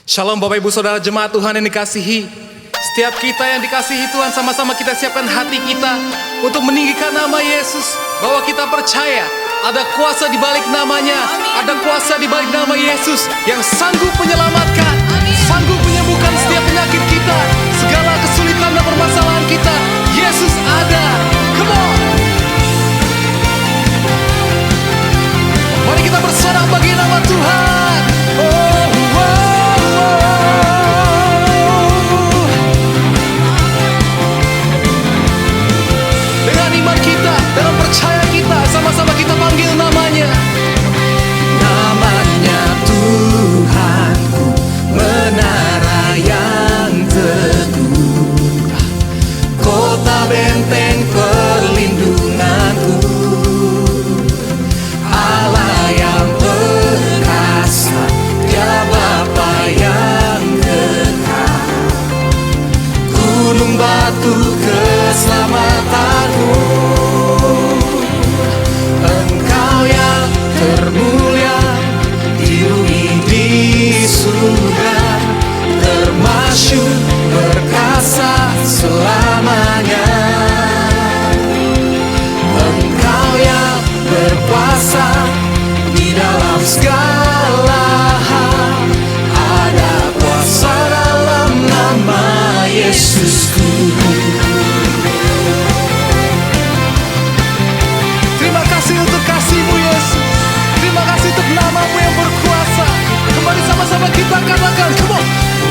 Shalom Bapak Ibu Saudara jemaat Tuhan yang dikasihi. Setiap kita yang dikasihi Tuhan, sama-sama kita siapkan hati kita untuk meninggikan nama Yesus. Bahwa kita percaya ada kuasa di balik namanya. Ada kuasa di balik nama Yesus yang sanggup menyelamatkan, sanggup menyembuhkan setiap penyakit kita, segala kesulitan dan permasalahan kita. Yesus ada. Come on. Mari kita bersorak bagi nama Tuhan. Dengan iman kita, dalam percaya kita, sama-sama kita panggil namanya. Namanya Tuhanku, menara yang teguh, kota benteng perlindunganku, Allah yang perkasa, Dia Bapa yang kekal, gunung batu keselamatanku. Engkau yang termulia di bumi di surga, termasyhur perkasa selamanya. Engkau yang berkuasa di dalam segala hal, ada kuasa dalam nama Yesusku. Terima kasih untuk kasih-Mu Yesus. Terima kasih untuk nama-Mu yang berkuasa. Kembali sama-sama kita katakan, come on.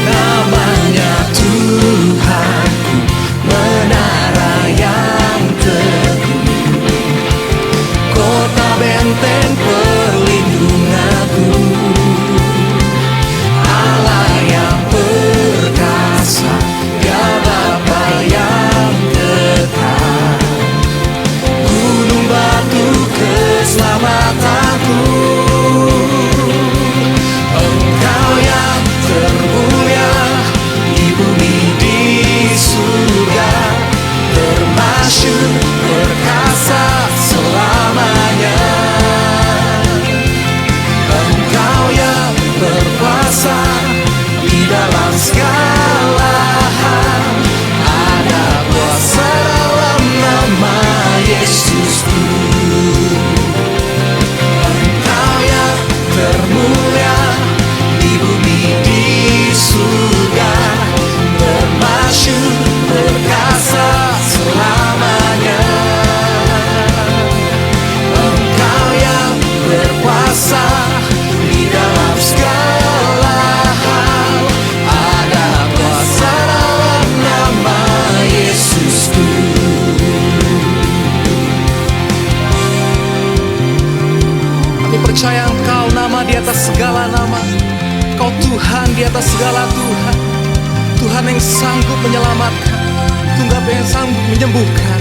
Namanya Tuhanku, menara yang teguh, kota benteng perlindunganku, Allah yang perkasa, Dia Bapa yang kekal, gunung batu keselamatanku. Engkau yang termulia di bumi di surga, termasyhur perkasa selamanya. Engkau yang berkuasa di dalam segala hal, ada kuasa dalam nama Yesusku. Engkau yang termulia di bumi di surga, termasyhur perkasa selamanya. Engkau yang berkuasa di dalam segala hal, ada kuasa dalam nama Yesusku. Kami percaya Engkau nama di atas segala nama. Engkau Tuhan di atas segala Tuhan. Tuhan yang sanggup menyelamatkan, Tuhan yang sanggup menyembuhkan.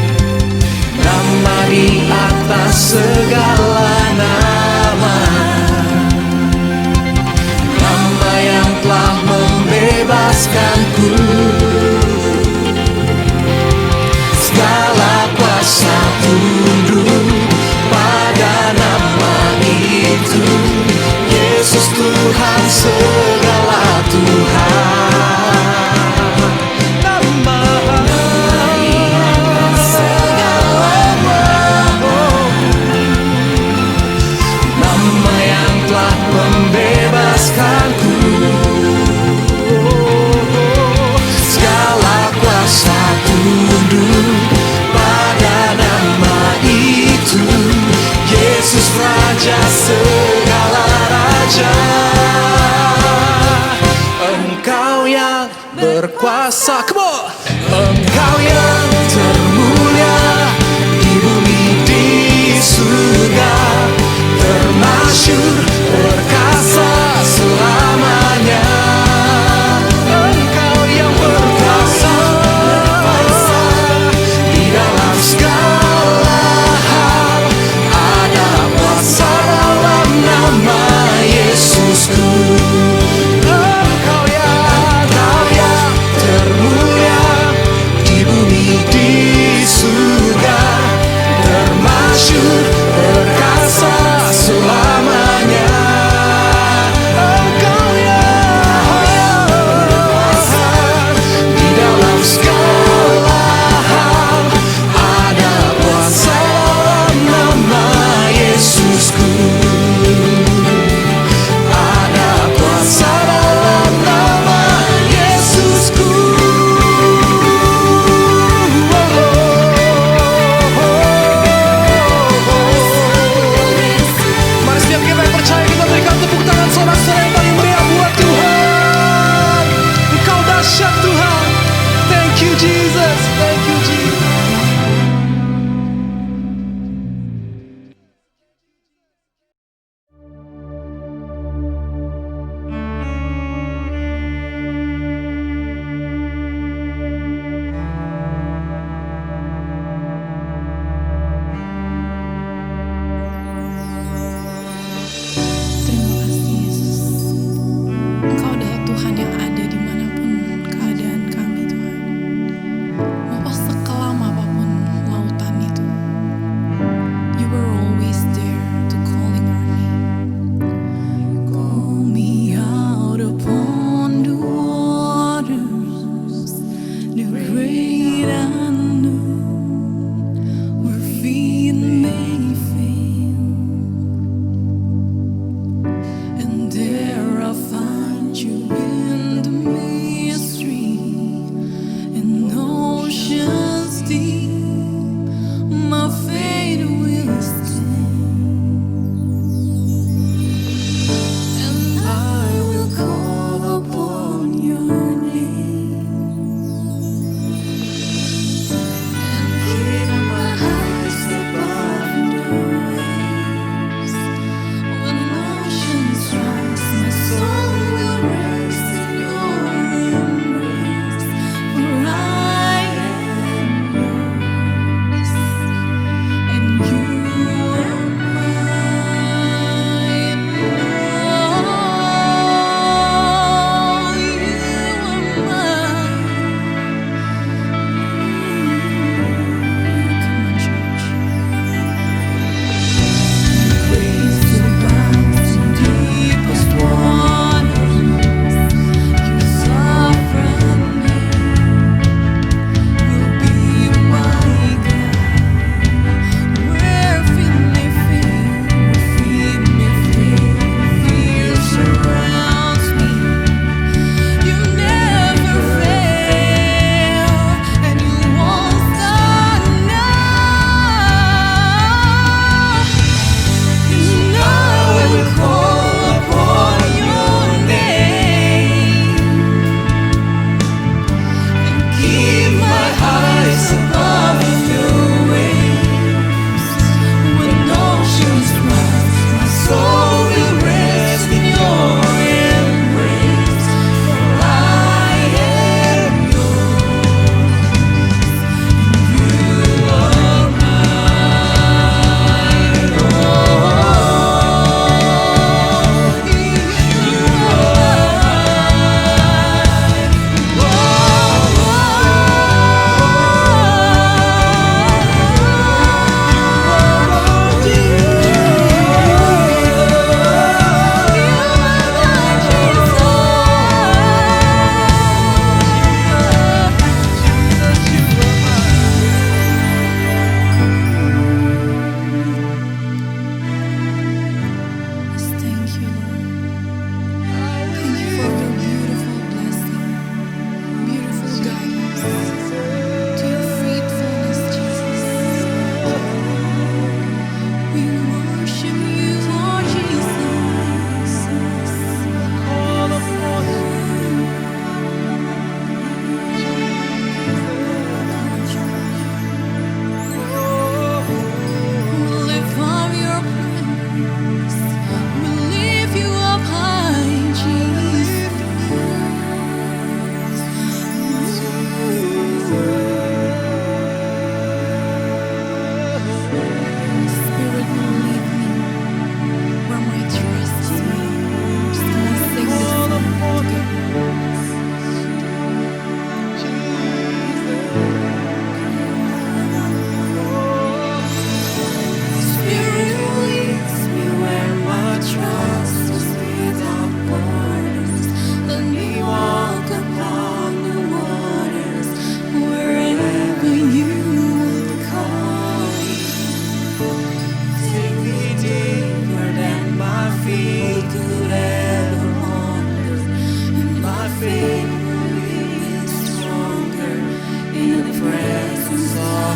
Nama di atas segala nama, nama yang telah membebaskanku. Segala kuasa tunduk pada nama itu. Yesus Tuhan segala Tuhan. Nama yang telah membebaskanku.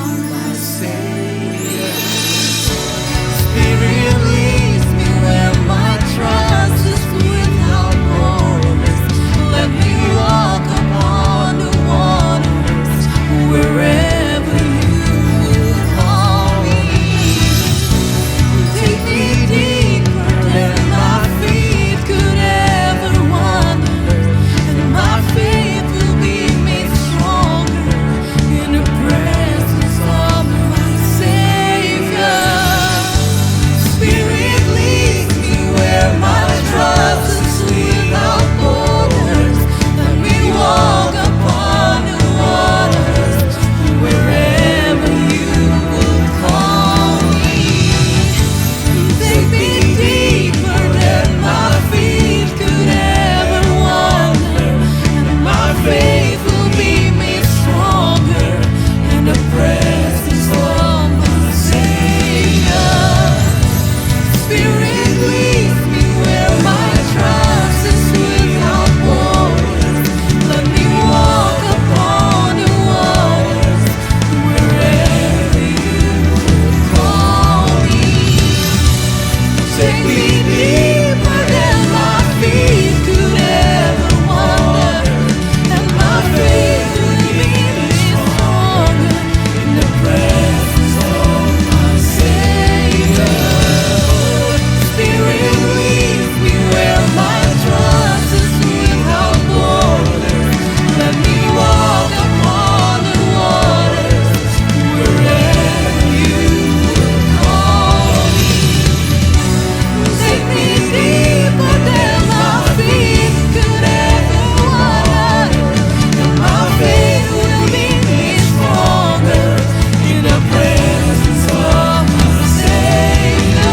my Savior. Spirit leads me where my trust is without borders. Let me walk upon the waters wherever you will call me. Take me deeper than my feet could ever wander, and my faith will be made stronger in the presence of my Savior. Spirit leads me where my trust is without borders. Let me walk upon the waters wherever you will call me. Take me deeper than my feet could ever wander, and my faith will be made stronger in the presence of my Savior. Spirit leads me where my trust is without borders. Let me walk upon the waters wherever you will call me. Take me deeper than my feet could ever wander, and my faith will be made stronger in the presence of my Savior. Spirit leads me where my trust is without borders. Let me walk upon the waters wherever you will call me. Take me deeper than my feet could ever wander, and my faith will be made stronger in the presence of my Savior.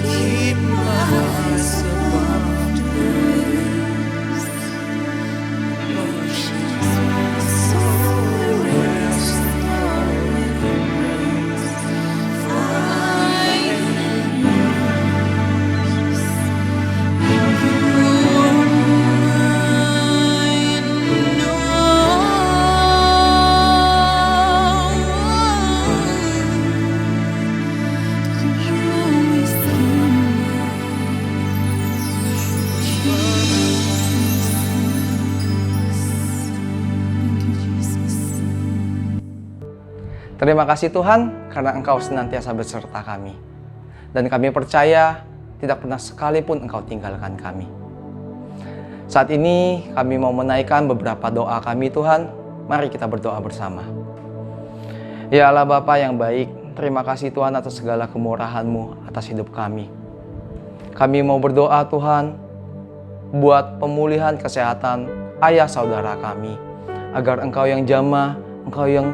Keep my eyes above the waves. Lord Jesus, my soul rests on your grace. For I Terima kasih Tuhan karena Engkau senantiasa beserta kami. Dan kami percaya tidak pernah sekalipun Engkau tinggalkan kami. Saat ini kami mau menaikkan beberapa doa kami Tuhan. Mari kita berdoa bersama. Ya Allah Bapa yang baik, terima kasih Tuhan atas segala kemurahan-Mu atas hidup kami. Kami mau berdoa Tuhan buat pemulihan kesehatan ayah saudara kami. Agar Engkau yang jamah, Engkau yang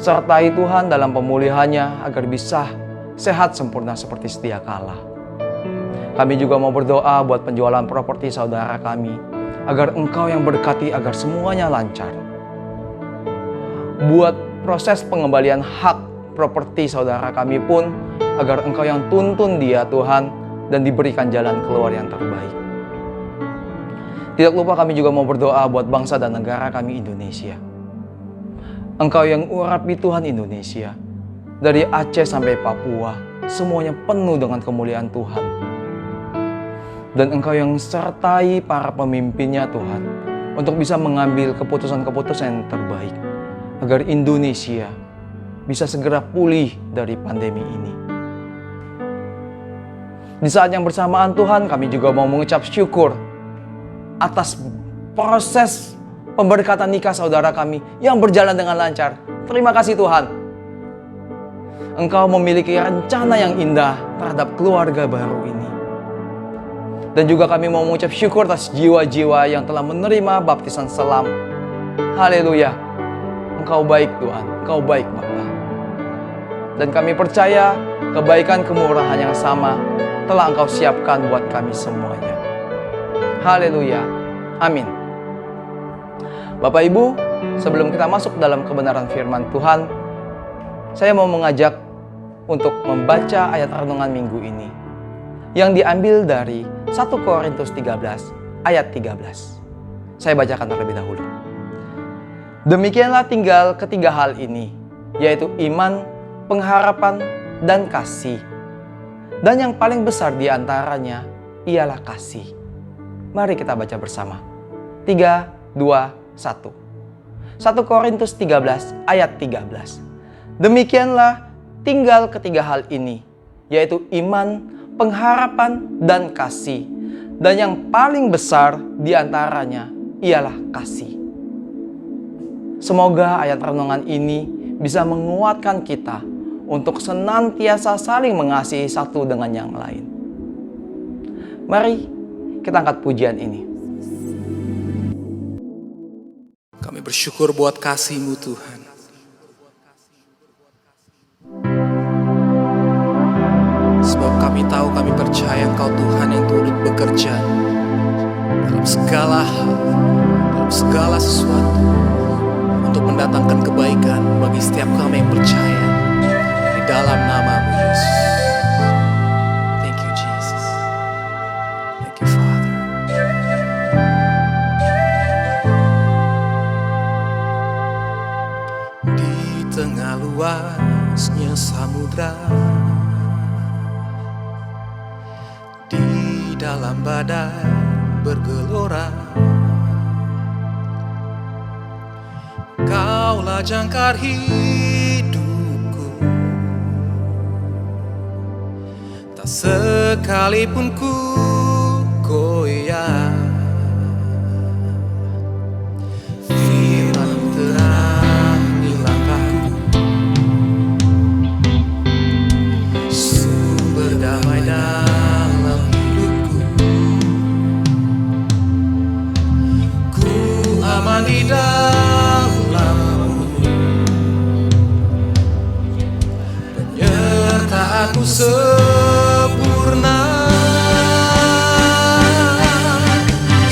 sertai Tuhan dalam pemulihannya agar bisa sehat sempurna seperti sedia kala. Kami juga mau berdoa buat penjualan properti saudara kami agar Engkau yang berkati agar semuanya lancar. Buat proses pengembalian hak properti saudara kami pun agar Engkau yang tuntun dia Tuhan dan diberikan jalan keluar yang terbaik. Tidak lupa kami juga mau berdoa buat bangsa dan negara kami Indonesia. Engkau yang urapi Tuhan Indonesia, dari Aceh sampai Papua, semuanya penuh dengan kemuliaan Tuhan. Dan Engkau yang sertai para pemimpinnya Tuhan, untuk bisa mengambil keputusan-keputusan yang terbaik, agar Indonesia bisa segera pulih dari pandemi ini. Di saat yang bersamaan Tuhan, kami juga mau mengucap syukur atas proses pemberkatan nikah saudara kami yang berjalan dengan lancar. Terima kasih Tuhan. Engkau memiliki rencana yang indah terhadap keluarga baru ini. Dan juga kami mau mengucap syukur atas jiwa-jiwa yang telah menerima baptisan selam. Haleluya. Engkau baik Tuhan, Engkau baik Bapa. Dan kami percaya kebaikan kemurahan yang sama telah Engkau siapkan buat kami semuanya. Haleluya. Amin. Bapak Ibu, sebelum kita masuk dalam kebenaran firman Tuhan, saya mau mengajak untuk membaca ayat renungan minggu ini yang diambil dari 1 Korintus 13 ayat 13. Saya bacakan terlebih dahulu. Demikianlah tinggal ketiga hal ini, yaitu iman, pengharapan, dan kasih. Dan yang paling besar di antaranya ialah kasih. Mari kita baca bersama. 3, 2, 1. 1 Korintus 13 ayat 13. Demikianlah tinggal ketiga hal ini, yaitu iman, pengharapan, dan kasih. Dan yang paling besar di antaranya ialah kasih. Semoga ayat renungan ini bisa menguatkan kita untuk senantiasa saling mengasihi satu dengan yang lain. Mari kita angkat pujian ini. Kami bersyukur buat kasih-Mu Tuhan. Sebab kami tahu, kami percaya Engkau Tuhan yang turut bekerja dalam segala hal, dalam segala sesuatu untuk mendatangkan kebaikan bagi setiap kami yang percaya di dalam nama-Mu Yesus. Thank you Jesus. Thank you Father. Di tengah luasnya samudra, di dalam badai bergelora, Kaulah jangkar hidupku, tak sekalipun ku goyah. Firman terangi langkahku, sumber damai dalam hidupku. Ku aman di dalam-Mu, penyertaan-Mu sempurna.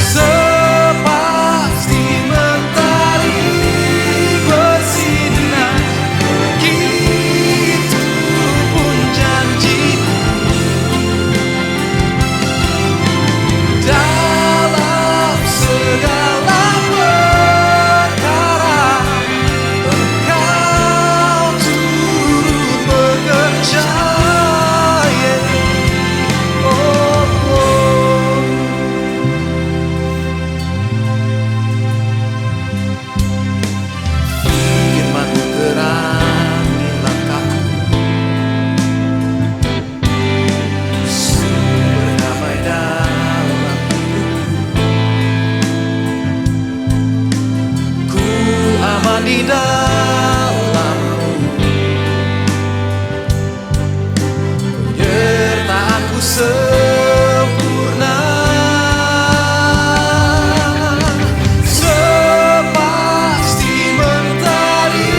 Sepasti mentari bersinar, begitu pun janji-Mu. Dalam segala perkara, Engkau turut bekerja. Firman-Mu terangi langkahku, sumber damai dalam hidupku. Ku aman di dalam-Mu, penyertaan-Mu sempurna. Sepasti mentari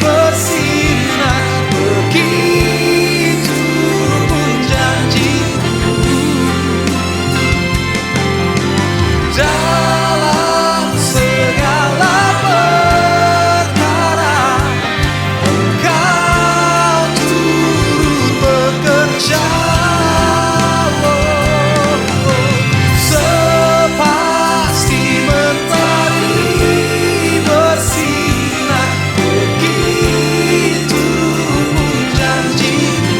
bersinar, begitu pun janji-Mu. Dalam segala perkara, Engkau turut bekerja. Sepasti mentari bersinar, begitu pun janji-Mu.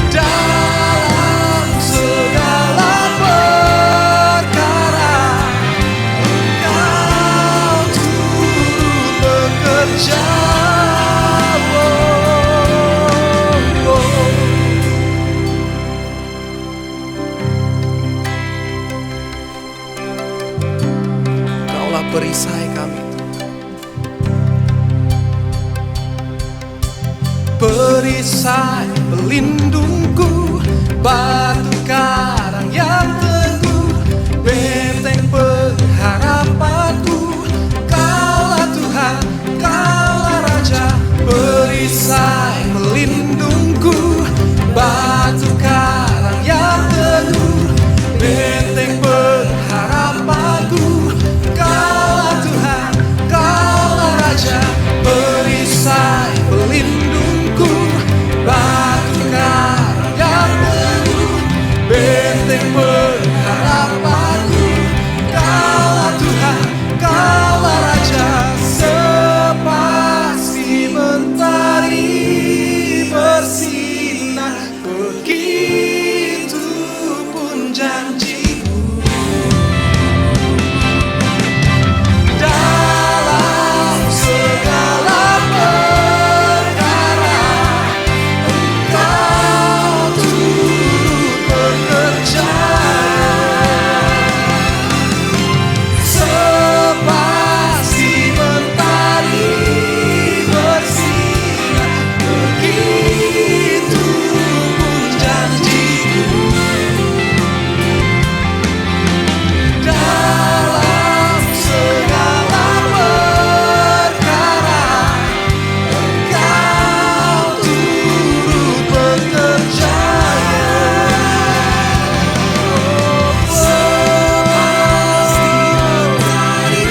Dalam segala perkara, Engkau turut bekerja. Engkaulah perisai kami, perisai pelindungku, benteng pengharapanku. Kaulah Tuhan, Kaulah Raja, sepasti mentari bersinar, begitu pun janjimu. Dalam segala perkara Engkau turut bekerja, sepasti mentari bersinar, begitu pun janjimu. Dalam segala perkara Engkau turut bekerja, sepasti mentari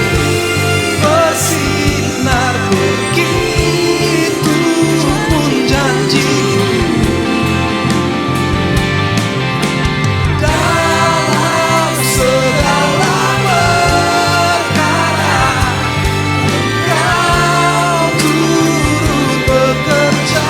bersinar, begitu pun janjimu. Dalam segala perkara Engkau turut bekerja.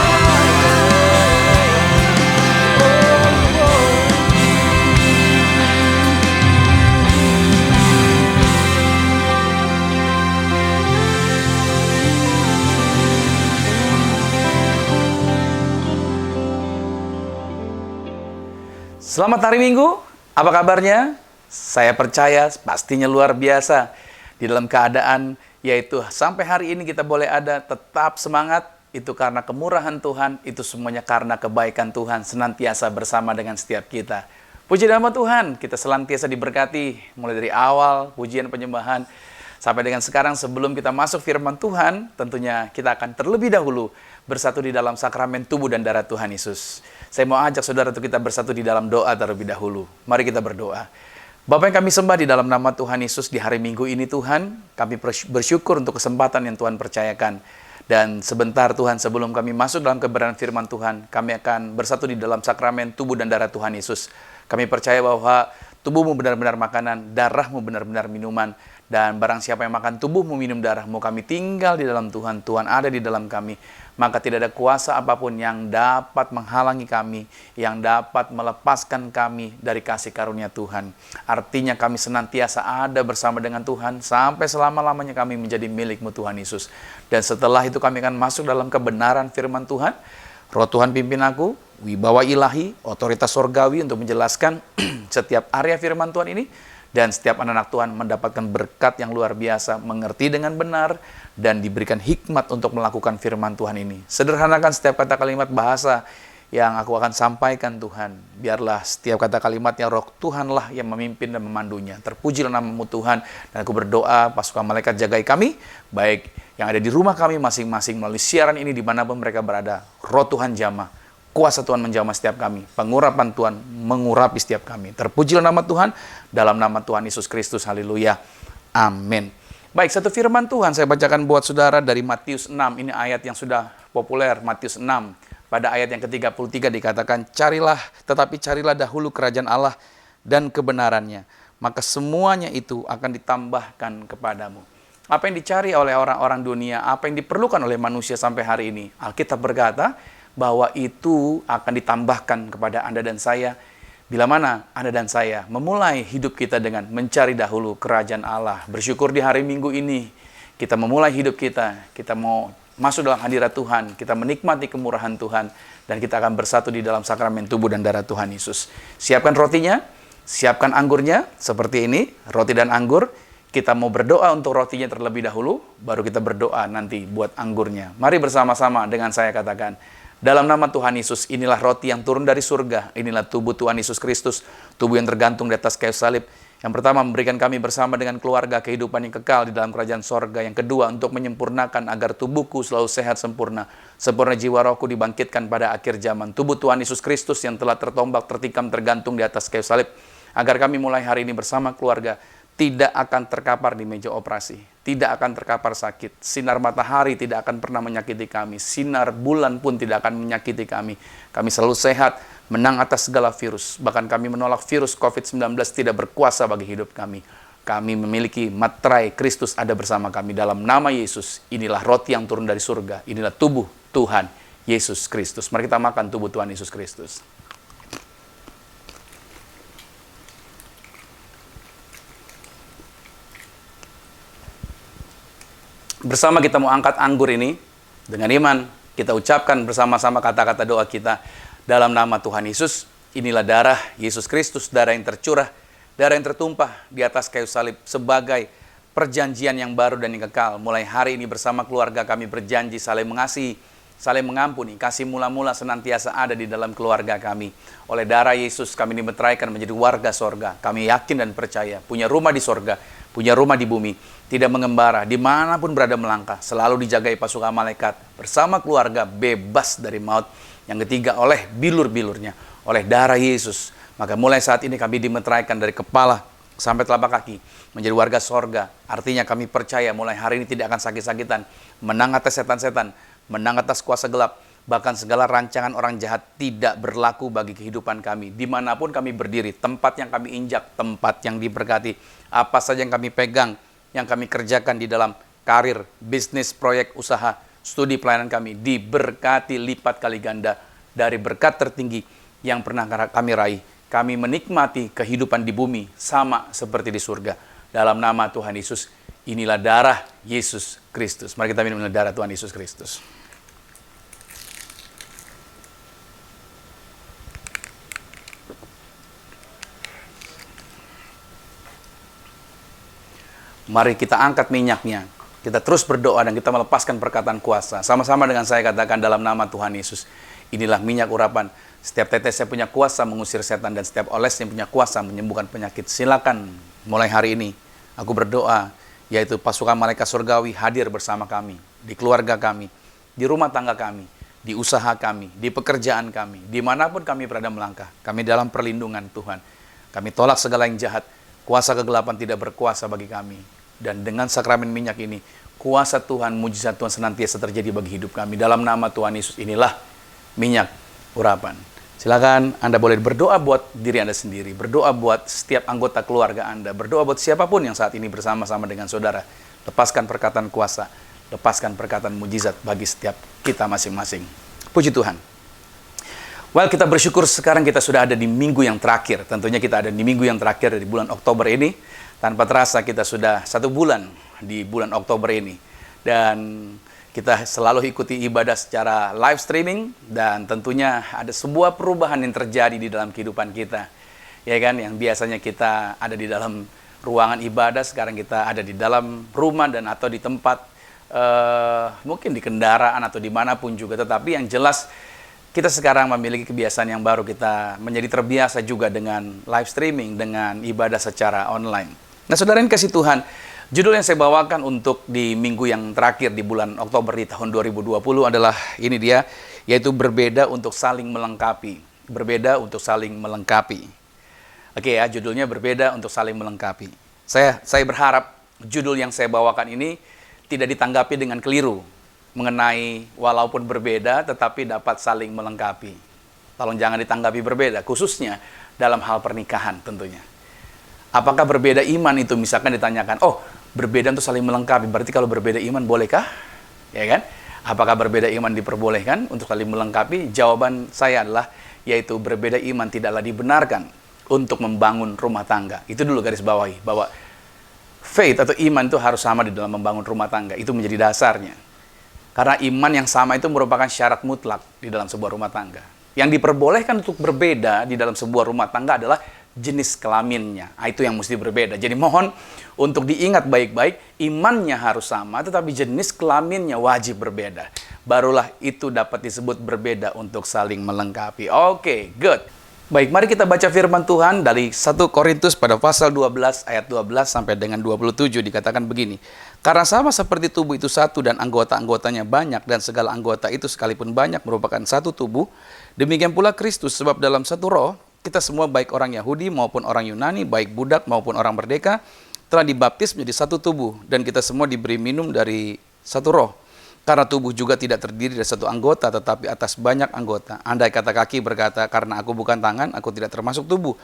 Selamat hari Minggu, apa kabarnya? Saya percaya pastinya luar biasa. Di dalam keadaan yaitu sampai hari ini kita boleh ada, tetap semangat. Itu karena kemurahan Tuhan, itu semuanya karena kebaikan Tuhan senantiasa bersama dengan setiap kita. Puji nama Tuhan, kita senantiasa diberkati mulai dari awal pujian penyembahan sampai dengan sekarang. Sebelum kita masuk firman Tuhan, tentunya kita akan terlebih dahulu bersatu di dalam sakramen tubuh dan darah Tuhan Yesus. Saya mau ajak saudara untuk kita bersatu di dalam doa terlebih dahulu. Mari kita berdoa. Bapa yang kami sembah di dalam nama Tuhan Yesus di hari Minggu ini Tuhan, kami bersyukur untuk kesempatan yang Tuhan percayakan. Dan sebentar Tuhan, sebelum kami masuk dalam kebenaran firman Tuhan, kami akan bersatu di dalam sakramen tubuh dan darah Tuhan Yesus. Kami percaya bahwa tubuhmu benar-benar makanan, darahmu benar-benar minuman. Dan barang siapa yang makan tubuhmu, minum darahmu, kami tinggal di dalam Tuhan, Tuhan ada di dalam kami. Maka tidak ada kuasa apapun yang dapat menghalangi kami, yang dapat melepaskan kami dari kasih karunia Tuhan. Artinya kami senantiasa ada bersama dengan Tuhan, sampai selama-lamanya kami menjadi milik-Mu Tuhan Yesus. Dan setelah itu kami akan masuk dalam kebenaran firman Tuhan. Roh Tuhan pimpin aku, wibawa ilahi, otoritas sorgawi untuk menjelaskan setiap area firman Tuhan ini. Dan setiap anak-anak Tuhan mendapatkan berkat yang luar biasa, mengerti dengan benar, dan diberikan hikmat untuk melakukan firman Tuhan ini. Sederhanakan setiap kata kalimat bahasa yang aku akan sampaikan Tuhan. Biarlah setiap kata kalimatnya Roh Tuhanlah yang memimpin dan memandunya. Terpujilah nama-Mu Tuhan. Dan aku berdoa, pasukan malaikat jagai kami, baik yang ada di rumah kami masing-masing melalui siaran ini dimanapun mereka berada. Roh Tuhan jamah. Kuasa Tuhan menjamah setiap kami. Pengurapan Tuhan mengurapi setiap kami. Terpujilah nama Tuhan, dalam nama Tuhan Yesus Kristus. Haleluya. Amin. Baik, satu firman Tuhan saya bacakan buat saudara dari Matius 6. Ini ayat yang sudah populer, Matius 6. Pada ayat yang ke-33 dikatakan, tetapi carilah dahulu kerajaan Allah dan kebenarannya. Maka semuanya itu akan ditambahkan kepadamu. Apa yang dicari oleh orang-orang dunia, apa yang diperlukan oleh manusia sampai hari ini. Alkitab berkata, bahwa itu akan ditambahkan kepada Anda dan saya. Bila mana Anda dan saya memulai hidup kita dengan mencari dahulu kerajaan Allah. Bersyukur di hari Minggu ini, kita memulai hidup kita. Kita mau masuk dalam hadirat Tuhan. Kita menikmati kemurahan Tuhan. Dan kita akan bersatu di dalam sakramen tubuh dan darah Tuhan Yesus. Siapkan rotinya, siapkan anggurnya. Seperti ini, roti dan anggur. Kita mau berdoa untuk rotinya terlebih dahulu. Baru kita berdoa nanti buat anggurnya. Mari bersama-sama dengan saya katakan, dalam nama Tuhan Yesus, inilah roti yang turun dari surga. Inilah tubuh Tuhan Yesus Kristus, tubuh yang tergantung di atas kayu salib. Yang pertama, memberikan kami bersama dengan keluarga kehidupan yang kekal di dalam kerajaan sorga. Yang kedua, untuk menyempurnakan agar tubuhku selalu sehat sempurna. Sempurna jiwa rohku dibangkitkan pada akhir zaman. Tubuh Tuhan Yesus Kristus yang telah tertombak, tertikam, tergantung di atas kayu salib. Agar kami mulai hari ini bersama keluarga tidak akan terkapar di meja operasi, tidak akan terkapar sakit. Sinar matahari tidak akan pernah menyakiti kami, sinar bulan pun tidak akan menyakiti kami. Kami selalu sehat, menang atas segala virus. Bahkan kami menolak virus COVID-19 tidak berkuasa bagi hidup kami. Kami memiliki materai Kristus ada bersama kami. Dalam nama Yesus, inilah roti yang turun dari surga. Inilah tubuh Tuhan Yesus Kristus. Mari kita makan tubuh Tuhan Yesus Kristus. Bersama kita mau angkat anggur ini, dengan iman kita ucapkan bersama-sama kata-kata doa kita. Dalam nama Tuhan Yesus, inilah darah Yesus Kristus, darah yang tercurah, darah yang tertumpah di atas kayu salib sebagai perjanjian yang baru dan yang kekal. Mulai hari ini bersama keluarga kami berjanji saling mengasihi, saling mengampuni, kasih mula-mula senantiasa ada di dalam keluarga kami. Oleh darah Yesus kami dimeteraikan menjadi warga sorga. Kami yakin dan percaya, punya rumah di sorga, punya rumah di bumi, tidak mengembara, dimanapun berada melangkah, selalu dijagai pasukan malaikat, bersama keluarga bebas dari maut. Yang ketiga, oleh bilur-bilurnya, oleh darah Yesus. Maka mulai saat ini kami dimeteraikan dari kepala sampai telapak kaki, menjadi warga sorga. Artinya kami percaya mulai hari ini tidak akan sakit-sakitan, menang atas setan-setan, menang atas kuasa gelap, bahkan segala rancangan orang jahat tidak berlaku bagi kehidupan kami. Dimanapun kami berdiri, tempat yang kami injak, tempat yang diberkati, apa saja yang kami pegang, yang kami kerjakan di dalam karir, bisnis, proyek, usaha, studi pelayanan kami, diberkati lipat kali ganda dari berkat tertinggi yang pernah kami raih. Kami menikmati kehidupan di bumi sama seperti di surga. Dalam nama Tuhan Yesus, inilah darah Yesus Kristus. Mari kita minum darah Tuhan Yesus Kristus. Mari kita angkat minyaknya. Kita terus berdoa dan kita melepaskan perkataan kuasa. Sama-sama dengan saya katakan dalam nama Tuhan Yesus. Inilah minyak urapan. Setiap tetesnya punya kuasa mengusir setan dan setiap olesnya punya kuasa menyembuhkan penyakit. Silakan mulai hari ini aku berdoa, yaitu pasukan malaikat surgawi hadir bersama kami, di keluarga kami, di rumah tangga kami, di usaha kami, di pekerjaan kami, dimanapun kami berada melangkah. Kami dalam perlindungan Tuhan. Kami tolak segala yang jahat. Kuasa kegelapan tidak berkuasa bagi kami. Dan dengan sakramen minyak ini, kuasa Tuhan, mujizat Tuhan senantiasa terjadi bagi hidup kami. Dalam nama Tuhan Yesus, inilah minyak urapan. Silakan Anda boleh berdoa buat diri Anda sendiri, berdoa buat setiap anggota keluarga Anda, berdoa buat siapapun yang saat ini bersama-sama dengan saudara. Lepaskan perkataan kuasa, lepaskan perkataan mujizat bagi setiap kita masing-masing. Puji Tuhan. Well, kita bersyukur sekarang kita sudah ada di minggu yang terakhir. Tentunya kita ada di minggu yang terakhir dari bulan Oktober ini. Tanpa terasa kita sudah 1 bulan di bulan Oktober ini. Dan kita selalu ikuti ibadah secara live streaming. Dan tentunya ada sebuah perubahan yang terjadi di dalam kehidupan kita. Ya kan, yang biasanya kita ada di dalam ruangan ibadah, sekarang kita ada di dalam rumah dan atau di tempat, mungkin di kendaraan atau dimanapun juga. Tetapi yang jelas, kita sekarang memiliki kebiasaan yang baru, kita menjadi terbiasa juga dengan live streaming, dengan ibadah secara online. Nah, saudara yang kasih Tuhan, judul yang saya bawakan untuk di minggu yang terakhir di bulan Oktober di tahun 2020 adalah ini dia, yaitu berbeda untuk saling melengkapi. Berbeda untuk saling melengkapi. Oke ya, judulnya berbeda untuk saling melengkapi. Saya berharap judul yang saya bawakan ini tidak ditanggapi dengan keliru, mengenai walaupun berbeda tetapi dapat saling melengkapi. Tolong jangan ditanggapi berbeda, khususnya dalam hal pernikahan tentunya. Apakah berbeda iman itu misalkan ditanyakan, oh berbeda untuk saling melengkapi, berarti kalau berbeda iman bolehkah? Ya kan? Apakah berbeda iman diperbolehkan untuk saling melengkapi? Jawaban saya adalah, yaitu berbeda iman tidaklah dibenarkan untuk membangun rumah tangga. Itu dulu garis bawahi, bahwa faith atau iman itu harus sama di dalam membangun rumah tangga. Itu menjadi dasarnya. Karena iman yang sama itu merupakan syarat mutlak di dalam sebuah rumah tangga. Yang diperbolehkan untuk berbeda di dalam sebuah rumah tangga adalah jenis kelaminnya. Itu yang mesti berbeda. Jadi mohon untuk diingat baik-baik, imannya harus sama, tetapi jenis kelaminnya wajib berbeda. Barulah itu dapat disebut berbeda untuk saling melengkapi. Oke, good. Baik, mari kita baca firman Tuhan dari 1 Korintus pada pasal 12 ayat 12 sampai dengan 27 dikatakan begini. Karena sama seperti tubuh itu satu dan anggota-anggotanya banyak dan segala anggota itu sekalipun banyak merupakan satu tubuh, demikian pula Kristus, sebab dalam satu roh kita semua baik orang Yahudi maupun orang Yunani, baik budak maupun orang merdeka, telah dibaptis menjadi satu tubuh, dan kita semua diberi minum dari satu roh. Karena tubuh juga tidak terdiri dari satu anggota, tetapi atas banyak anggota. Andai kata kaki berkata, karena aku bukan tangan, aku tidak termasuk tubuh.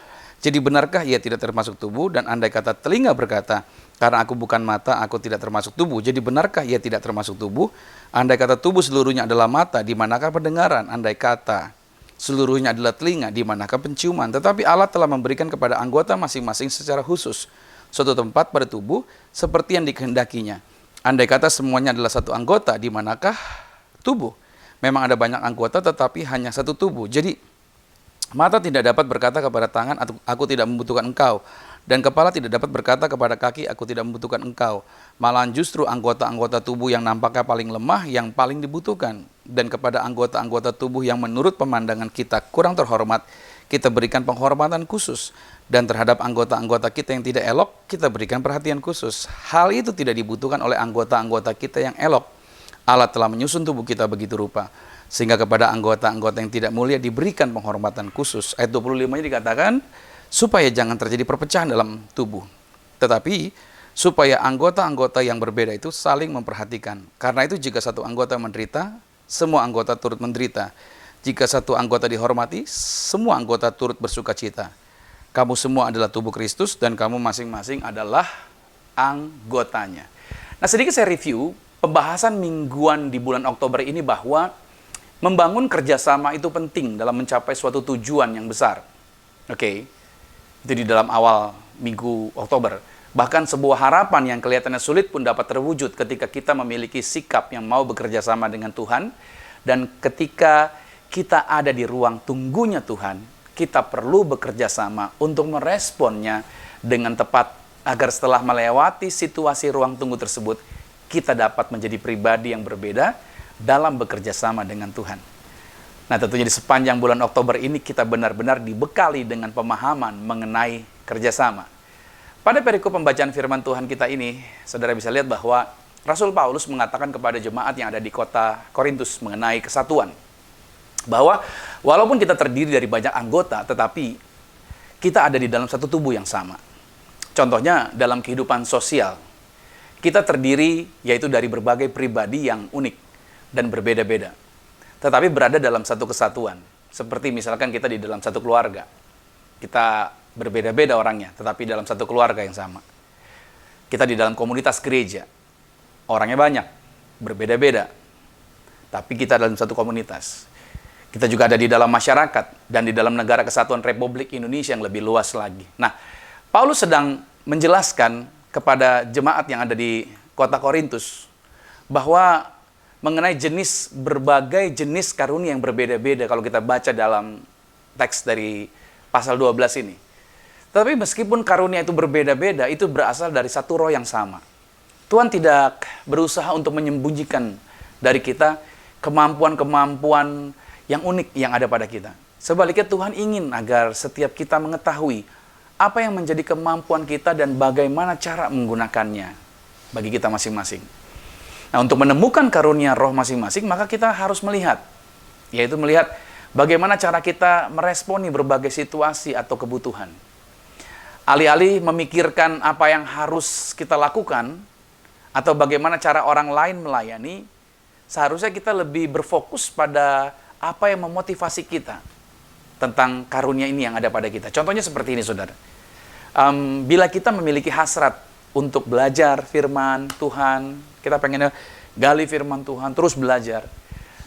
Jadi benarkah ia tidak termasuk tubuh? Dan andai kata telinga berkata, karena aku bukan mata, aku tidak termasuk tubuh. Jadi benarkah ia tidak termasuk tubuh? Andai kata tubuh seluruhnya adalah mata, di manakah pendengaran? Andai kata seluruhnya adalah telinga, di manakah penciuman? Tetapi Allah telah memberikan kepada anggota masing-masing secara khusus suatu tempat pada tubuh seperti yang dikehendakinya. Andai kata semuanya adalah satu anggota, di manakah tubuh? Memang ada banyak anggota tetapi hanya satu tubuh. Jadi mata tidak dapat berkata kepada tangan, aku tidak membutuhkan engkau. Dan kepala tidak dapat berkata kepada kaki, aku tidak membutuhkan engkau. Malahan justru anggota-anggota tubuh yang nampaknya paling lemah yang paling dibutuhkan. Dan kepada anggota-anggota tubuh yang menurut pemandangan kita kurang terhormat, kita berikan penghormatan khusus. Dan terhadap anggota-anggota kita yang tidak elok, kita berikan perhatian khusus. Hal itu tidak dibutuhkan oleh anggota-anggota kita yang elok. Allah telah menyusun tubuh kita begitu rupa, sehingga kepada anggota-anggota yang tidak mulia diberikan penghormatan khusus. Ayat 25-nya dikatakan, supaya jangan terjadi perpecahan dalam tubuh. Tetapi, supaya anggota-anggota yang berbeda itu saling memperhatikan. Karena itu jika satu anggota menderita, semua anggota turut menderita. Jika satu anggota dihormati, semua anggota turut bersuka cita. Kamu semua adalah tubuh Kristus dan kamu masing-masing adalah anggotanya. Nah, sedikit saya review pembahasan mingguan di bulan Oktober ini bahwa membangun kerjasama itu penting dalam mencapai suatu tujuan yang besar. Oke, itu di dalam awal minggu Oktober. Bahkan sebuah harapan yang kelihatannya sulit pun dapat terwujud ketika kita memiliki sikap yang mau bekerja sama dengan Tuhan. Dan ketika kita ada di ruang tunggunya Tuhan, kita perlu bekerja sama untuk meresponnya dengan tepat agar setelah melewati situasi ruang tunggu tersebut, kita dapat menjadi pribadi yang berbeda dalam bekerja sama dengan Tuhan. Nah, tentunya di sepanjang bulan Oktober ini kita benar-benar dibekali dengan pemahaman mengenai kerjasama. Pada perikop pembacaan firman Tuhan kita ini, saudara bisa lihat bahwa Rasul Paulus mengatakan kepada jemaat yang ada di kota Korintus mengenai kesatuan. Bahwa walaupun kita terdiri dari banyak anggota, tetapi kita ada di dalam satu tubuh yang sama. Contohnya dalam kehidupan sosial, kita terdiri yaitu dari berbagai pribadi yang unik dan berbeda-beda. Tetapi berada dalam satu kesatuan. Seperti misalkan kita di dalam satu keluarga. Kita berbeda-beda orangnya, tetapi dalam satu keluarga yang sama. Kita di dalam komunitas gereja. Orangnya banyak, berbeda-beda. Tapi kita dalam satu komunitas. Kita juga ada di dalam masyarakat dan di dalam negara kesatuan Republik Indonesia yang lebih luas lagi. Nah, Paulus sedang menjelaskan kepada jemaat yang ada di kota Korintus bahwa mengenai berbagai jenis karunia yang berbeda-beda kalau kita baca dalam teks dari pasal 12 ini. Tapi meskipun karunia itu berbeda-beda, itu berasal dari satu roh yang sama. Tuhan tidak berusaha untuk menyembunyikan dari kita kemampuan-kemampuan yang unik yang ada pada kita. Sebaliknya Tuhan ingin agar setiap kita mengetahui apa yang menjadi kemampuan kita dan bagaimana cara menggunakannya bagi kita masing-masing. Nah, untuk menemukan karunia roh masing-masing, maka kita harus melihat, yaitu melihat bagaimana cara kita meresponi berbagai situasi atau kebutuhan. Alih-alih memikirkan apa yang harus kita lakukan, atau bagaimana cara orang lain melayani, seharusnya kita lebih berfokus pada apa yang memotivasi kita tentang karunia ini yang ada pada kita. Contohnya seperti ini, saudara. Bila kita memiliki hasrat untuk belajar firman Tuhan, kita pengen gali firman Tuhan, terus belajar,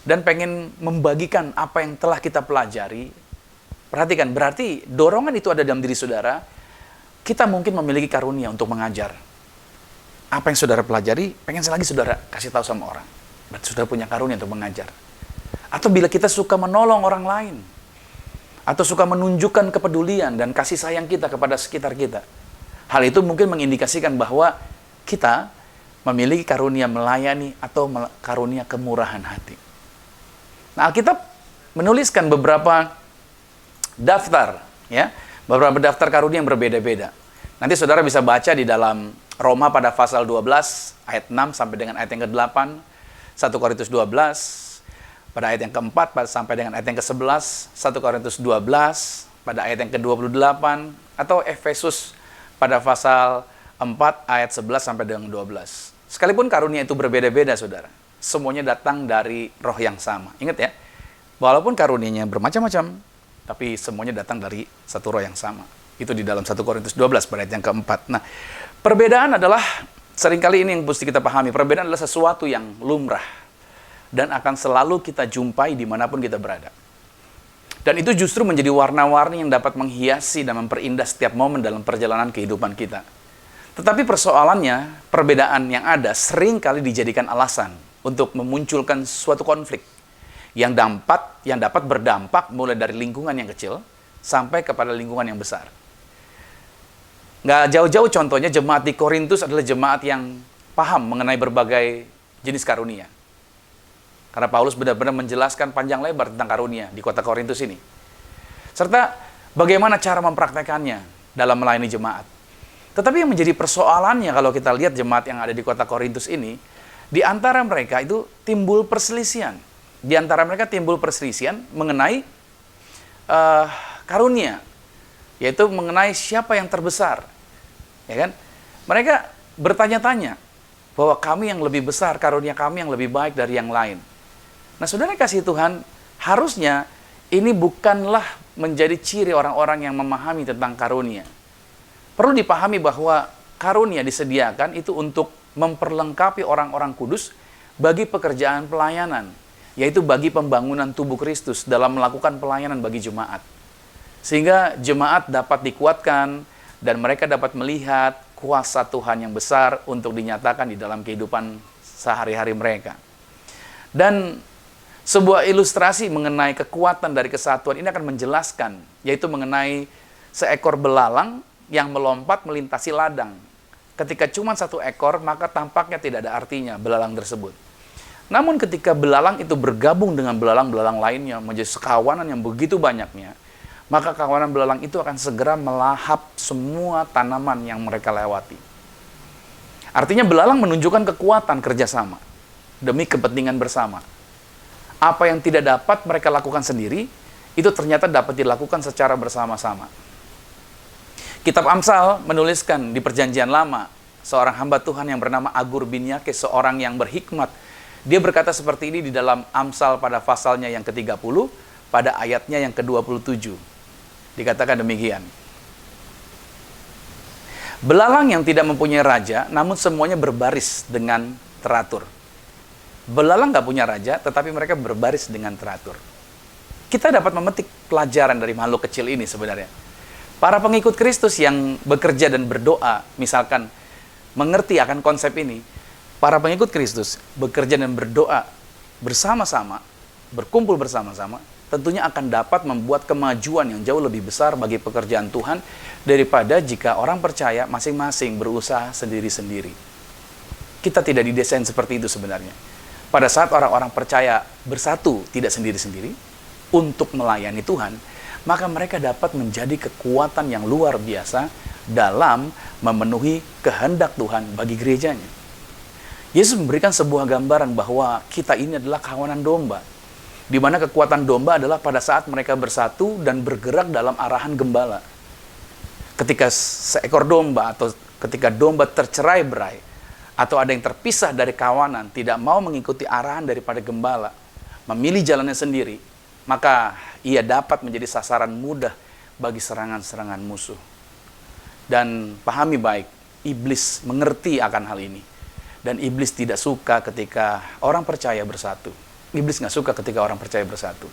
dan pengen membagikan apa yang telah kita pelajari, perhatikan, berarti dorongan itu ada dalam diri saudara. Kita mungkin memiliki karunia untuk mengajar. Apa yang saudara pelajari, pengen lagi saudara kasih tahu sama orang. Berarti saudara punya karunia untuk mengajar. Atau bila kita suka menolong orang lain, atau suka menunjukkan kepedulian dan kasih sayang kita kepada sekitar kita, hal itu mungkin mengindikasikan bahwa kita memiliki karunia melayani atau karunia kemurahan hati. Nah, Alkitab menuliskan beberapa daftar, ya, beberapa daftar karunia yang berbeda-beda. Nanti saudara bisa baca di dalam Roma pada pasal 12 ayat 6 sampai dengan ayat yang ke-8, 1 Korintus 12 pada ayat yang ke-4 sampai dengan ayat yang ke-11, 1 Korintus 12 pada ayat yang ke-28, atau Efesus pada pasal 4 ayat 11 sampai dengan 12. Sekalipun karunia itu berbeda-beda, saudara, semuanya datang dari roh yang sama. Ingat ya, walaupun karunianya bermacam-macam, tapi semuanya datang dari satu roh yang sama. Itu di dalam 1 Korintus 12 pada ayat yang keempat. Nah, perbedaan adalah, seringkali ini yang mesti kita pahami, perbedaan adalah sesuatu yang lumrah dan akan selalu kita jumpai dimanapun kita berada. Dan itu justru menjadi warna-warni yang dapat menghiasi dan memperindah setiap momen dalam perjalanan kehidupan kita. Tetapi persoalannya, perbedaan yang ada seringkali dijadikan alasan untuk memunculkan suatu konflik yang dapat berdampak mulai dari lingkungan yang kecil sampai kepada lingkungan yang besar. Nggak jauh-jauh contohnya, jemaat di Korintus adalah jemaat yang paham mengenai berbagai jenis karunia. Karena Paulus benar-benar menjelaskan panjang lebar tentang karunia di kota Korintus ini. Serta bagaimana cara mempraktekannya dalam melayani jemaat. Tetapi yang menjadi persoalannya kalau kita lihat jemaat yang ada di kota Korintus ini, di antara mereka itu timbul perselisihan. Di antara mereka timbul perselisihan mengenai karunia, yaitu mengenai siapa yang terbesar. Ya kan? Mereka bertanya-tanya bahwa kami yang lebih besar, karunia kami yang lebih baik dari yang lain. Nah, saudara kasih Tuhan, harusnya ini bukanlah menjadi ciri orang-orang yang memahami tentang karunia. Perlu dipahami bahwa karunia disediakan itu untuk memperlengkapi orang-orang kudus bagi pekerjaan pelayanan, yaitu bagi pembangunan tubuh Kristus dalam melakukan pelayanan bagi jemaat. Sehingga jemaat dapat dikuatkan dan mereka dapat melihat kuasa Tuhan yang besar untuk dinyatakan di dalam kehidupan sehari-hari mereka. Dan sebuah ilustrasi mengenai kekuatan dari kesatuan ini akan menjelaskan, yaitu mengenai seekor belalang yang melompat melintasi ladang. Ketika cuma satu ekor, maka tampaknya tidak ada artinya belalang tersebut. Namun ketika belalang itu bergabung dengan belalang-belalang lainnya, menjadi sekawanan yang begitu banyaknya, maka kawanan belalang itu akan segera melahap semua tanaman yang mereka lewati. Artinya belalang menunjukkan kekuatan kerjasama demi kepentingan bersama. Apa yang tidak dapat mereka lakukan sendiri, itu ternyata dapat dilakukan secara bersama-sama. Kitab Amsal menuliskan di Perjanjian Lama, seorang hamba Tuhan yang bernama Agur bin Yakes, seorang yang berhikmat. Dia berkata seperti ini di dalam Amsal pada pasalnya yang ke-30, pada ayatnya yang ke-27. Dikatakan demikian. Belalang yang tidak mempunyai raja, namun semuanya berbaris dengan teratur. Belalang nggak punya raja, tetapi mereka berbaris dengan teratur. Kita dapat memetik pelajaran dari makhluk kecil ini sebenarnya. Para pengikut Kristus yang bekerja dan berdoa, misalkan mengerti akan konsep ini, para pengikut Kristus bekerja dan berdoa bersama-sama, berkumpul bersama-sama, tentunya akan dapat membuat kemajuan yang jauh lebih besar bagi pekerjaan Tuhan daripada jika orang percaya masing-masing berusaha sendiri-sendiri. Kita tidak didesain seperti itu sebenarnya. Pada saat orang-orang percaya bersatu, tidak sendiri-sendiri, untuk melayani Tuhan, maka mereka dapat menjadi kekuatan yang luar biasa dalam memenuhi kehendak Tuhan bagi gerejanya. Yesus memberikan sebuah gambaran bahwa kita ini adalah kawanan domba, di mana kekuatan domba adalah pada saat mereka bersatu dan bergerak dalam arahan gembala. Ketika seekor domba atau ketika domba tercerai-berai, atau ada yang terpisah dari kawanan, tidak mau mengikuti arahan daripada gembala, memilih jalannya sendiri, maka ia dapat menjadi sasaran mudah bagi serangan-serangan musuh. Dan pahami baik, iblis mengerti akan hal ini. Dan iblis tidak suka ketika orang percaya bersatu. Iblis nggak suka ketika orang percaya bersatu.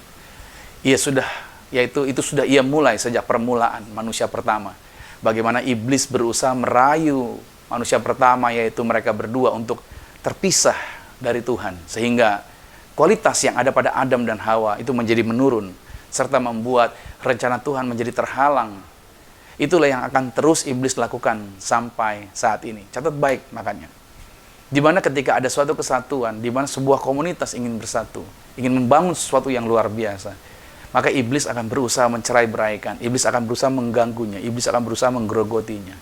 Itu sudah ia mulai sejak permulaan manusia pertama. Bagaimana iblis berusaha merayu manusia pertama, yaitu mereka berdua, untuk terpisah dari Tuhan. Sehingga kualitas yang ada pada Adam dan Hawa itu menjadi menurun, serta membuat rencana Tuhan menjadi terhalang. Itulah yang akan terus iblis lakukan sampai saat ini. Catat baik makanya. Di mana ketika ada suatu kesatuan, di mana sebuah komunitas ingin bersatu, ingin membangun sesuatu yang luar biasa, maka iblis akan berusaha mencerai-beraikan, iblis akan berusaha mengganggunya, iblis akan berusaha menggerogotinya.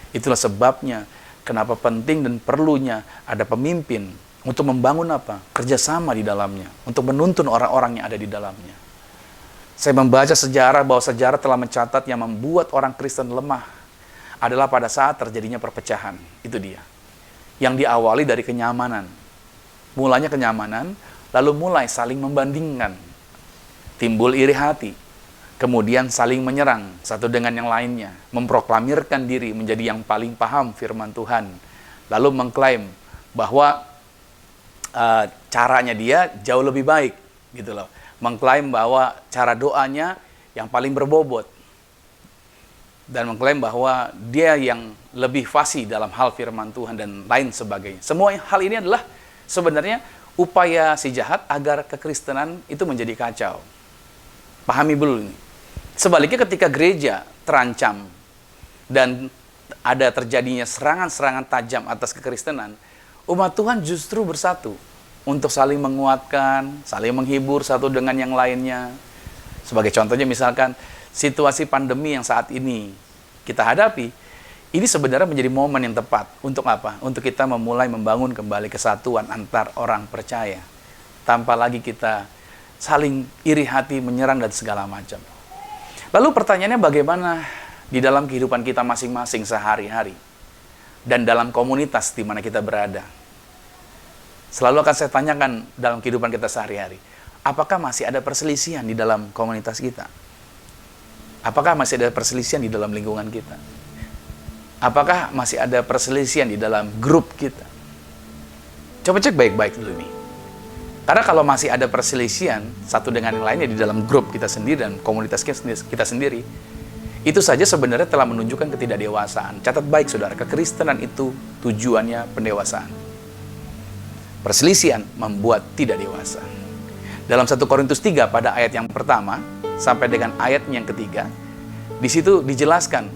Itulah sebabnya kenapa penting dan perlunya ada pemimpin untuk membangun apa? Kerjasama di dalamnya, untuk menuntun orang-orang yang ada di dalamnya. Saya membaca sejarah bahwa sejarah telah mencatat yang membuat orang Kristen lemah adalah pada saat terjadinya perpecahan. Itu dia. Yang diawali dari kenyamanan. Mulanya kenyamanan, lalu mulai saling membandingkan. Timbul iri hati. Kemudian saling menyerang satu dengan yang lainnya. Memproklamirkan diri menjadi yang paling paham firman Tuhan. Lalu mengklaim bahwa caranya dia jauh lebih baik. Gitu loh. Mengklaim bahwa cara doanya yang paling berbobot. Dan mengklaim bahwa dia yang lebih fasih dalam hal firman Tuhan dan lain sebagainya. Semua hal ini adalah sebenarnya upaya si jahat agar kekristenan itu menjadi kacau. Pahami dulu ini. Sebaliknya ketika gereja terancam dan ada terjadinya serangan-serangan tajam atas kekristenan, umat Tuhan justru bersatu untuk saling menguatkan, saling menghibur satu dengan yang lainnya. Sebagai contohnya misalkan situasi pandemi yang saat ini kita hadapi, ini sebenarnya menjadi momen yang tepat. Untuk apa? Untuk kita memulai membangun kembali kesatuan antar orang percaya. Tanpa lagi kita saling iri hati, menyerang dan segala macam. Lalu pertanyaannya bagaimana di dalam kehidupan kita masing-masing sehari-hari dan dalam komunitas di mana kita berada. Selalu akan saya tanyakan dalam kehidupan kita sehari-hari, apakah masih ada perselisihan di dalam komunitas kita? Apakah masih ada perselisihan di dalam lingkungan kita? Apakah masih ada perselisihan di dalam grup kita? Coba cek baik-baik dulu nih. Karena kalau masih ada perselisihan satu dengan yang lainnya di dalam grup kita sendiri dan komunitas kita sendiri, itu saja sebenarnya telah menunjukkan ketidakdewasaan. Catat baik saudara, kekristenan itu tujuannya pendewasaan. Perselisihan membuat tidak dewasa. Dalam 1 Korintus 3 pada ayat yang pertama sampai dengan ayat yang ketiga, di situ dijelaskan,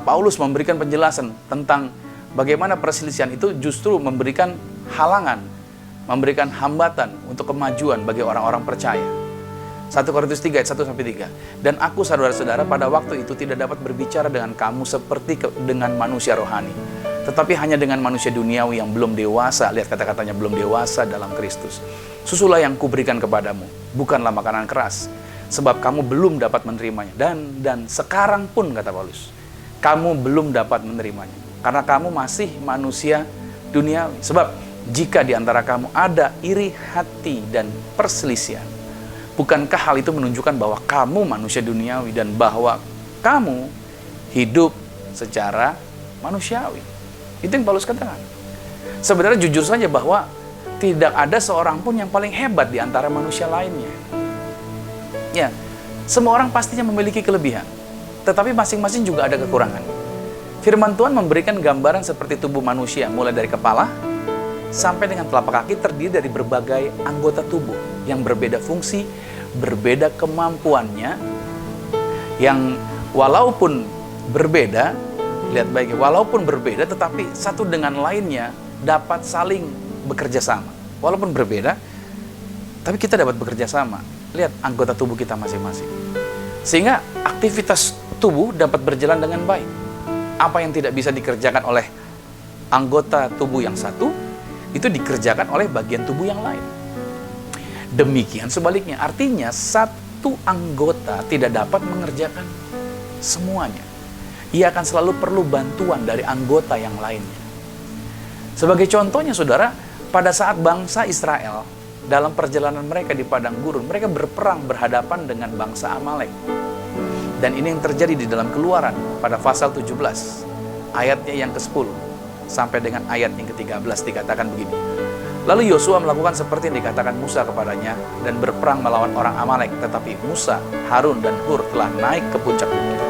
Paulus memberikan penjelasan tentang bagaimana perselisihan itu justru memberikan halangan, memberikan hambatan untuk kemajuan bagi orang-orang percaya. 1 Korintus 3 ayat 1-3. Dan aku saudara-saudara pada waktu itu tidak dapat berbicara dengan kamu seperti dengan manusia rohani, tetapi hanya dengan manusia duniawi yang belum dewasa. Lihat kata-katanya, belum dewasa dalam Kristus. Susulah yang kuberikan kepadamu, bukanlah makanan keras, sebab kamu belum dapat menerimanya. Dan sekarang pun, kata Paulus, kamu belum dapat menerimanya, karena kamu masih manusia duniawi. Sebab jika di antara kamu ada iri hati dan perselisihan, bukankah hal itu menunjukkan bahwa kamu manusia duniawi dan bahwa kamu hidup secara manusiawi? Itu yang Paulus katakan. Sebenarnya jujur saja bahwa tidak ada seorang pun yang paling hebat di antara manusia lainnya. Ya, semua orang pastinya memiliki kelebihan, tetapi masing-masing juga ada kekurangan. Firman Tuhan memberikan gambaran seperti tubuh manusia, mulai dari kepala sampai dengan telapak kaki terdiri dari berbagai anggota tubuh yang berbeda fungsi, berbeda kemampuannya, yang walaupun berbeda, lihat baik, walaupun berbeda tetapi satu dengan lainnya dapat saling bekerja sama. Walaupun berbeda, tapi kita dapat bekerja sama. Lihat anggota tubuh kita masing-masing. Sehingga aktivitas tubuh dapat berjalan dengan baik. Apa yang tidak bisa dikerjakan oleh anggota tubuh yang satu, itu dikerjakan oleh bagian tubuh yang lain. Demikian sebaliknya, artinya satu anggota tidak dapat mengerjakan semuanya. Ia akan selalu perlu bantuan dari anggota yang lainnya. Sebagai contohnya saudara, pada saat bangsa Israel dalam perjalanan mereka di padang gurun, mereka berperang berhadapan dengan bangsa Amalek. Dan ini yang terjadi di dalam Keluaran pada pasal 17, ayatnya yang ke-10 sampai dengan ayat yang ke-13 dikatakan begini. Lalu Yosua melakukan seperti yang dikatakan Musa kepadanya dan berperang melawan orang Amalek. Tetapi Musa, Harun, dan Hur telah naik ke puncak bukit.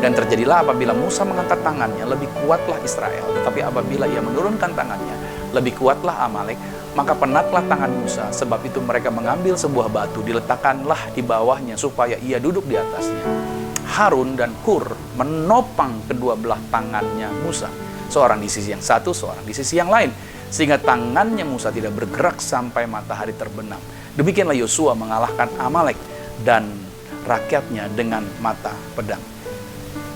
Dan terjadilah apabila Musa mengangkat tangannya, lebih kuatlah Israel. Tetapi apabila ia menurunkan tangannya, lebih kuatlah Amalek. Maka penatlah tangan Musa, sebab itu mereka mengambil sebuah batu, diletakkanlah di bawahnya supaya ia duduk di atasnya. Harun dan Hur menopang kedua belah tangannya Musa, seorang di sisi yang satu, seorang di sisi yang lain, sehingga tangannya Musa tidak bergerak sampai matahari terbenam. Demikianlah Yosua mengalahkan Amalek dan rakyatnya dengan mata pedang.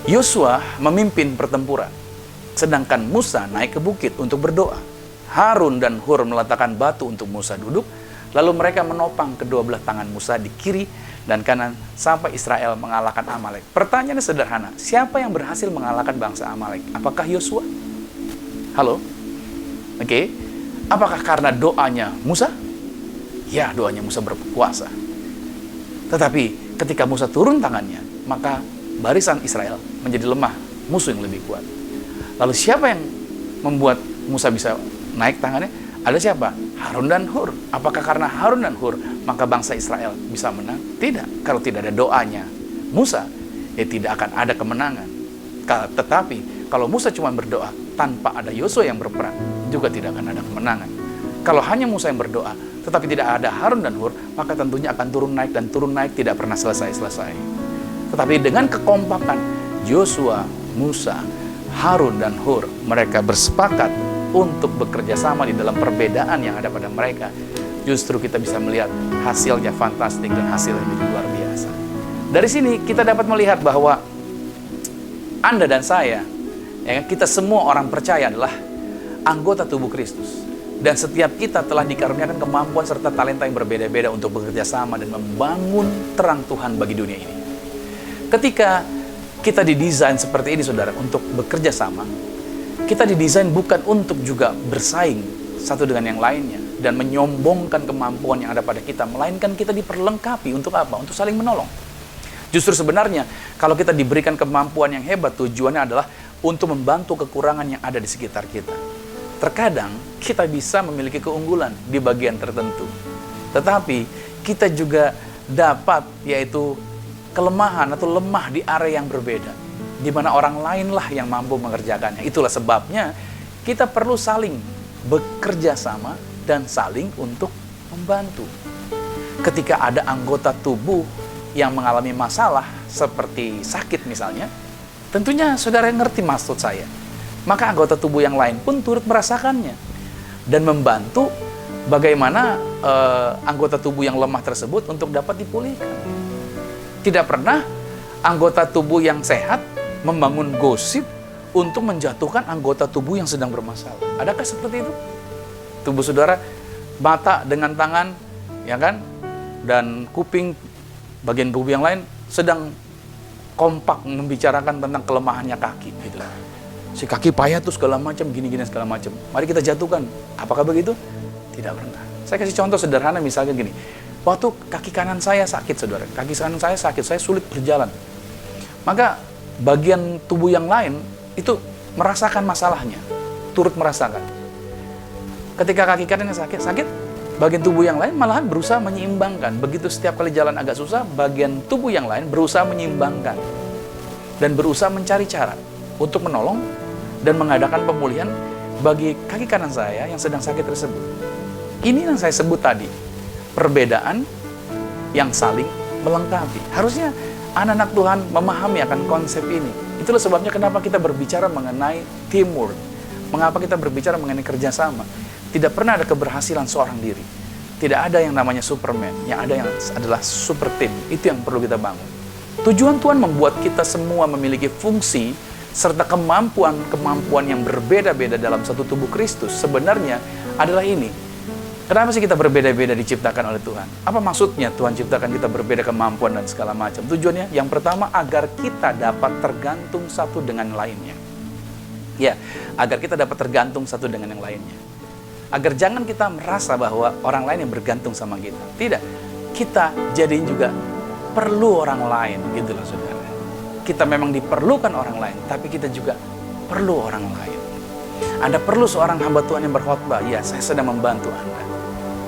Yosua memimpin pertempuran, sedangkan Musa naik ke bukit untuk berdoa. Harun dan Hur meletakkan batu untuk Musa duduk, lalu mereka menopang kedua belah tangan Musa di kiri dan kanan sampai Israel mengalahkan Amalek. Pertanyaannya sederhana, siapa yang berhasil mengalahkan bangsa Amalek? Apakah Yosua? Halo? Oke. Apakah karena doanya Musa? Ya, doanya Musa berkuasa. Tetapi ketika Musa turun tangannya, maka barisan Israel menjadi lemah, musuh yang lebih kuat. Lalu siapa yang membuat Musa bisa naik tangannya? Ada siapa? Harun dan Hur. Apakah karena Harun dan Hur maka bangsa Israel bisa menang? Tidak. Kalau tidak ada doanya Musa, ya tidak akan ada kemenangan. Tetapi kalau Musa cuma berdoa tanpa ada Yosua yang berperan, juga tidak akan ada kemenangan. Kalau hanya Musa yang berdoa tetapi tidak ada Harun dan Hur, maka tentunya akan turun naik dan turun naik, tidak pernah selesai-selesai. Tetapi dengan kekompakan Yosua, Musa, Harun dan Hur, mereka bersepakat untuk bekerja sama di dalam perbedaan yang ada pada mereka, justru kita bisa melihat hasilnya fantastik dan hasilnya menjadi luar biasa. Dari sini kita dapat melihat bahwa Anda dan saya, ya, kita semua orang percaya adalah anggota tubuh Kristus. Dan setiap kita telah dikaruniakan kemampuan serta talenta yang berbeda-beda untuk bekerja sama dan membangun terang Tuhan bagi dunia ini. Ketika kita didesain seperti ini, saudara, untuk bekerja sama, kita didesain bukan untuk juga bersaing satu dengan yang lainnya dan menyombongkan kemampuan yang ada pada kita, melainkan kita diperlengkapi untuk apa? Untuk saling menolong. Justru sebenarnya kalau kita diberikan kemampuan yang hebat, tujuannya adalah untuk membantu kekurangan yang ada di sekitar kita. Terkadang kita bisa memiliki keunggulan di bagian tertentu, tetapi kita juga dapat yaitu kelemahan atau lemah di area yang berbeda, di mana orang lainlah yang mampu mengerjakannya. Itulah sebabnya kita perlu saling bekerja sama dan saling untuk membantu. Ketika ada anggota tubuh yang mengalami masalah seperti sakit misalnya, tentunya saudara ngerti maksud saya. Maka anggota tubuh yang lain pun turut merasakannya dan membantu bagaimana anggota tubuh yang lemah tersebut untuk dapat dipulihkan. Tidak pernah anggota tubuh yang sehat membangun gosip untuk menjatuhkan anggota tubuh yang sedang bermasalah. Adakah seperti itu? Tubuh saudara, mata dengan tangan, ya kan, dan kuping, bagian tubuh yang lain sedang kompak membicarakan tentang kelemahannya kaki, gitu. Si kaki payah tuh segala macam, gini-gini segala macam. Mari kita jatuhkan. Apakah begitu? Tidak pernah. Saya kasih contoh sederhana, misalnya gini. Waktu kaki kanan saya sakit, saudara. Kaki kanan saya sakit, saya sulit berjalan. Maka bagian tubuh yang lain itu merasakan masalahnya, turut merasakan. Ketika kaki kanannya sakit, bagian tubuh yang lain malahan berusaha menyeimbangkan. Begitu setiap kali jalan agak susah, bagian tubuh yang lain berusaha menyeimbangkan dan berusaha mencari cara untuk menolong dan mengadakan pemulihan bagi kaki kanan saya yang sedang sakit tersebut. Ini yang saya sebut tadi, perbedaan yang saling melengkapi. Harusnya anak-anak Tuhan memahami akan konsep ini. Itulah sebabnya kenapa kita berbicara mengenai teamwork. Mengapa kita berbicara mengenai kerjasama. Tidak pernah ada keberhasilan seorang diri. Tidak ada yang namanya Superman. Yang ada yang adalah super team. Itu yang perlu kita bangun. Tujuan Tuhan membuat kita semua memiliki fungsi serta kemampuan yang berbeda-beda dalam satu tubuh Kristus. Sebenarnya adalah ini. Kenapa sih kita berbeda-beda diciptakan oleh Tuhan? Apa maksudnya Tuhan ciptakan kita berbeda kemampuan dan segala macam? Tujuannya yang pertama agar kita dapat tergantung satu dengan lainnya. Ya, agar kita dapat tergantung satu dengan yang lainnya. Agar jangan kita merasa bahwa orang lain yang bergantung sama kita. Tidak, kita jadiin juga perlu orang lain, gitu loh saudara. Kita memang diperlukan orang lain, tapi kita juga perlu orang lain. Anda perlu seorang hamba Tuhan yang berkhotbah. Ya, saya sedang membantu Anda.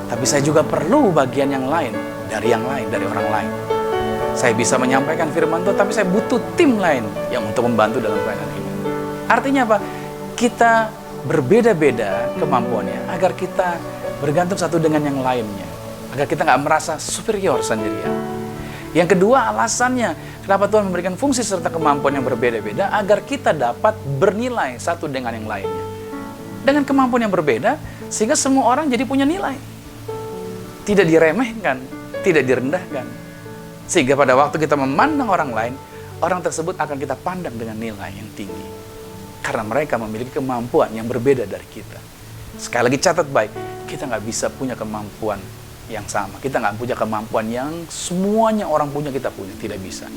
Tapi saya juga perlu bagian yang lain, dari orang lain. Saya bisa menyampaikan firman Tuhan, tapi saya butuh tim lain yang untuk membantu dalam pelayanan ini. Artinya apa? Kita berbeda-beda kemampuannya, agar kita bergantung satu dengan yang lainnya. Agar kita nggak merasa superior sendirian. Yang kedua, alasannya kenapa Tuhan memberikan fungsi serta kemampuan yang berbeda-beda, agar kita dapat bernilai satu dengan yang lainnya. Dengan kemampuan yang berbeda, sehingga semua orang jadi punya nilai. Tidak diremehkan, tidak direndahkan. Sehingga pada waktu kita memandang orang lain, orang tersebut akan kita pandang dengan nilai yang tinggi. Karena mereka memiliki kemampuan yang berbeda dari kita. Sekali lagi catat baik, kita nggak bisa punya kemampuan yang sama. Kita nggak punya kemampuan yang semuanya orang punya, kita punya. Tidak bisa.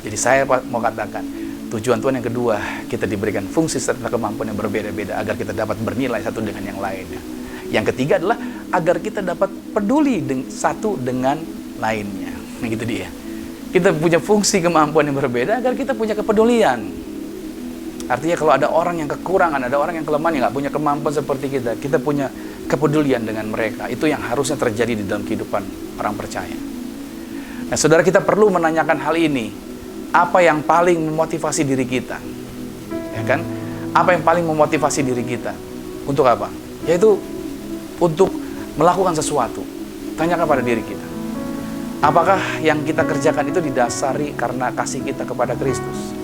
Jadi saya mau katakan, tujuan Tuhan yang kedua, kita diberikan fungsi serta kemampuan yang berbeda-beda agar kita dapat bernilai satu dengan yang lainnya. Yang ketiga adalah agar kita dapat peduli satu dengan lainnya. Nah, gitu dia. Kita punya fungsi kemampuan yang berbeda agar kita punya kepedulian. Artinya kalau ada orang yang kekurangan, ada orang yang kelemahan, yang nggak punya kemampuan seperti kita punya kepedulian dengan mereka. Itu yang harusnya terjadi di dalam kehidupan orang percaya. Nah, saudara, kita perlu menanyakan hal ini. Apa yang paling memotivasi diri kita? Ya kan? Apa yang paling memotivasi diri kita? Untuk apa? Yaitu untuk melakukan sesuatu. Tanyakan pada diri kita. Apakah yang kita kerjakan itu didasari karena kasih kita kepada Kristus?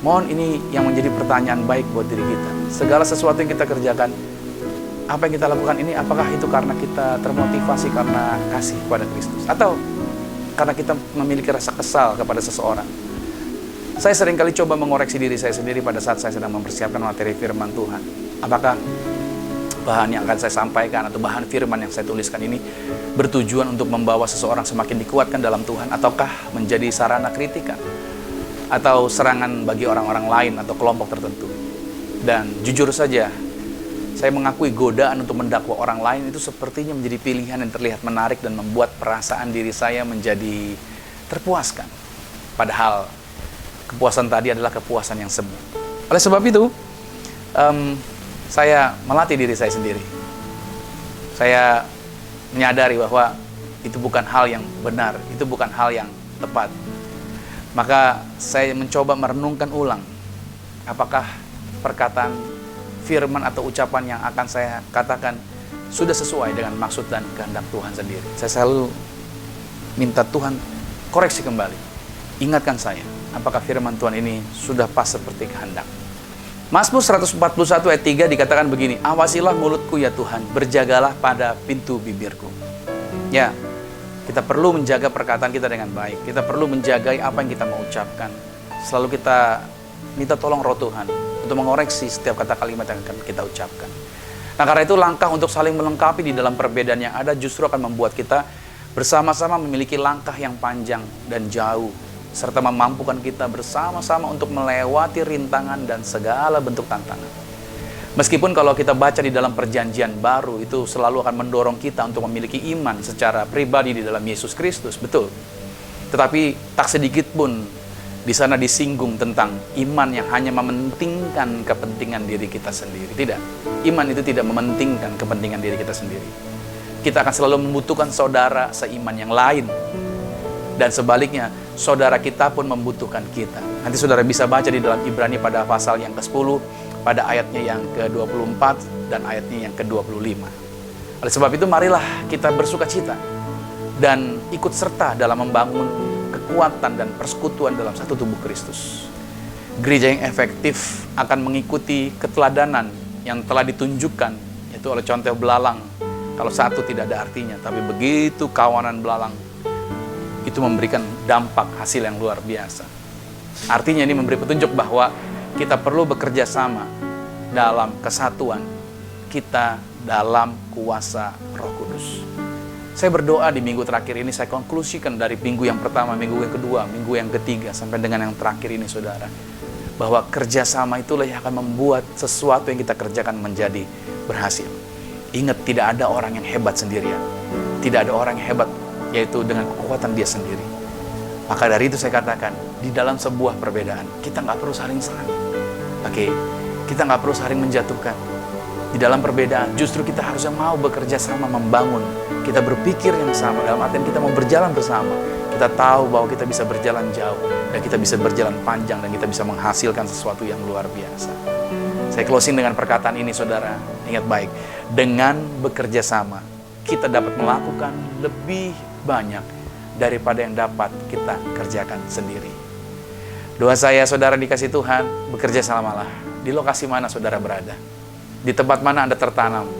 Mohon ini yang menjadi pertanyaan baik buat diri kita. Segala sesuatu yang kita kerjakan, apa yang kita lakukan ini, apakah itu karena kita termotivasi karena kasih kepada Kristus? Atau karena kita memiliki rasa kesal kepada seseorang? Saya seringkali coba mengoreksi diri saya sendiri pada saat saya sedang mempersiapkan materi firman Tuhan. Apakah bahan yang akan saya sampaikan atau bahan firman yang saya tuliskan ini bertujuan untuk membawa seseorang semakin dikuatkan dalam Tuhan, ataukah menjadi sarana kritikan atau serangan bagi orang-orang lain atau kelompok tertentu? Dan jujur saja, saya mengakui godaan untuk mendakwa orang lain itu sepertinya menjadi pilihan yang terlihat menarik dan membuat perasaan diri saya menjadi terpuaskan. Padahal kepuasan tadi adalah kepuasan yang semu. Oleh sebab itu, saya melatih diri saya sendiri. Saya menyadari bahwa itu bukan hal yang benar, itu bukan hal yang tepat. Maka saya mencoba merenungkan ulang, apakah perkataan firman atau ucapan yang akan saya katakan sudah sesuai dengan maksud dan kehendak Tuhan sendiri. Saya selalu minta Tuhan koreksi kembali, ingatkan saya, apakah firman Tuhan ini sudah pas seperti kehendak. Mazmur 141 ayat 3 dikatakan begini, awasilah mulutku ya Tuhan, berjagalah pada pintu bibirku. Ya, kita perlu menjaga perkataan kita dengan baik. Kita perlu menjaga apa yang kita mau ucapkan. Selalu kita minta tolong Roh Tuhan untuk mengoreksi setiap kata kalimat yang akan kita ucapkan. Nah, karena itu langkah untuk saling melengkapi di dalam perbedaan yang ada justru akan membuat kita bersama-sama memiliki langkah yang panjang dan jauh, serta memampukan kita bersama-sama untuk melewati rintangan dan segala bentuk tantangan. Meskipun kalau kita baca di dalam perjanjian baru, itu selalu akan mendorong kita untuk memiliki iman secara pribadi di dalam Yesus Kristus, betul. Tetapi tak sedikit pun di sana disinggung tentang iman yang hanya mementingkan kepentingan diri kita sendiri. Tidak, iman itu tidak mementingkan kepentingan diri kita sendiri. Kita akan selalu membutuhkan saudara seiman yang lain. Dan sebaliknya, saudara kita pun membutuhkan kita. Nanti saudara bisa baca di dalam Ibrani pada pasal yang ke-10, pada ayatnya yang ke-24 dan ayatnya yang ke-25. Oleh sebab itu, marilah kita bersuka cita dan ikut serta dalam membangun kekuatan dan persekutuan dalam satu tubuh Kristus. Gereja yang efektif akan mengikuti keteladanan yang telah ditunjukkan, yaitu oleh contoh belalang. Kalau satu tidak ada artinya, tapi begitu kawanan belalang itu memberikan dampak hasil yang luar biasa. Artinya ini memberi petunjuk bahwa kita perlu bekerja sama dalam kesatuan kita dalam kuasa Roh Kudus. Saya berdoa di minggu terakhir ini, saya konklusikan dari minggu yang pertama, minggu yang kedua, minggu yang ketiga, sampai dengan yang terakhir ini, saudara, bahwa kerjasama itulah yang akan membuat sesuatu yang kita kerjakan menjadi berhasil. Ingat, tidak ada orang yang hebat sendirian. Tidak ada orang yang hebat yaitu dengan kekuatan dia sendiri. Maka dari itu saya katakan, di dalam sebuah perbedaan, kita nggak perlu saling serang. Oke, kita nggak perlu saling menjatuhkan. Di dalam perbedaan, justru kita harusnya mau bekerja sama membangun. Kita berpikir yang sama, dalam artian kita mau berjalan bersama. Kita tahu bahwa kita bisa berjalan jauh, dan kita bisa berjalan panjang, dan kita bisa menghasilkan sesuatu yang luar biasa. Saya closing dengan perkataan ini, saudara. Ingat baik, dengan bekerja sama, kita dapat melakukan lebih banyak daripada yang dapat kita kerjakan sendiri. Doa saya, saudara dikasih Tuhan, bekerja samalah. Di lokasi mana saudara berada, di tempat mana Anda tertanam,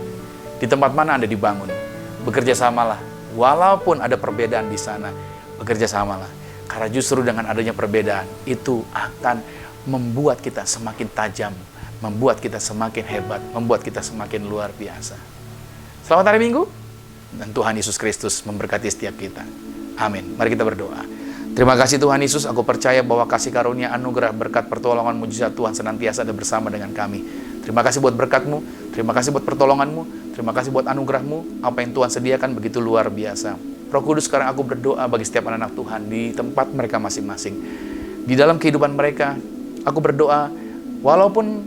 di tempat mana Anda dibangun, bekerja samalah. Walaupun ada perbedaan di sana, bekerja samalah. Karena justru dengan adanya perbedaan, itu akan membuat kita semakin tajam, membuat kita semakin hebat, membuat kita semakin luar biasa. Selamat hari Minggu. Dan Tuhan Yesus Kristus memberkati setiap kita. Amin. Mari kita berdoa. Terima kasih Tuhan Yesus, aku percaya bahwa kasih karunia, anugerah, berkat, pertolongan, mujizat Tuhan senantiasa ada bersama dengan kami. Terima kasih buat berkat-Mu, terima kasih buat pertolongan-Mu, terima kasih buat anugerah-Mu. Apa yang Tuhan sediakan begitu luar biasa. Roh Kudus, sekarang aku berdoa bagi setiap anak-anak Tuhan di tempat mereka masing-masing. Di dalam kehidupan mereka, aku berdoa, walaupun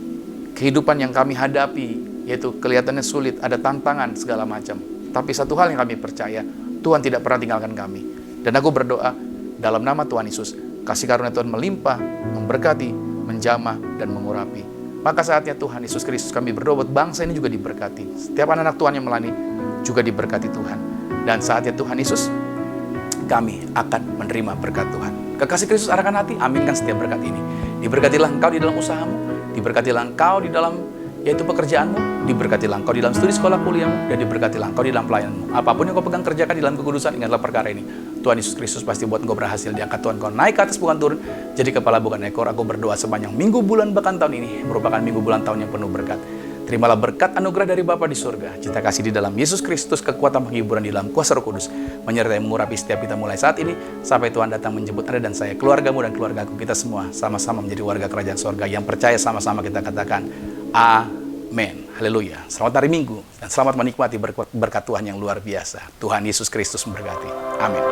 kehidupan yang kami hadapi, yaitu kelihatannya sulit, ada tantangan segala macam. Tapi satu hal yang kami percaya, Tuhan tidak pernah tinggalkan kami. Dan aku berdoa, dalam nama Tuhan Yesus, kasih karunia Tuhan melimpah, memberkati, menjamah, dan mengurapi. Maka saatnya Tuhan Yesus Kristus, kami berdoa buat bangsa ini juga diberkati. Setiap anak-anak Tuhan yang melayani juga diberkati Tuhan. Dan saatnya Tuhan Yesus, kami akan menerima berkat Tuhan. Kekasih Kristus arahkan hati, aminkan setiap berkat ini. Diberkatilah engkau di dalam usahamu, diberkatilah engkau di dalam yaitu pekerjaanmu, diberkatilah engkau di dalam studi sekolah kuliahmu, dan diberkatilah engkau di dalam pelayananmu. Apapun yang kau pegang kerjakan di dalam kekudusan, ingatlah perkara ini. Tuhan Yesus Kristus pasti buat engkau berhasil diangkat. Tuhan, kau naik ke atas bukan turun, jadi kepala bukan ekor. Aku berdoa sepanjang minggu, bulan, bahkan tahun ini merupakan minggu, bulan, tahun yang penuh berkat. Terimalah berkat anugerah dari Bapa di surga, cinta kasih di dalam Yesus Kristus, kekuatan penghiburan di dalam kuasa Roh Kudus, menyertai mengurapi setiap kita mulai saat ini, sampai Tuhan datang menjemput Anda dan saya, keluargamu dan keluargaku, kita semua sama-sama menjadi warga kerajaan surga yang percaya. Sama-sama kita katakan, amin. Haleluya. Selamat hari Minggu dan selamat menikmati berkat Tuhan yang luar biasa. Tuhan Yesus Kristus memberkati. Amin.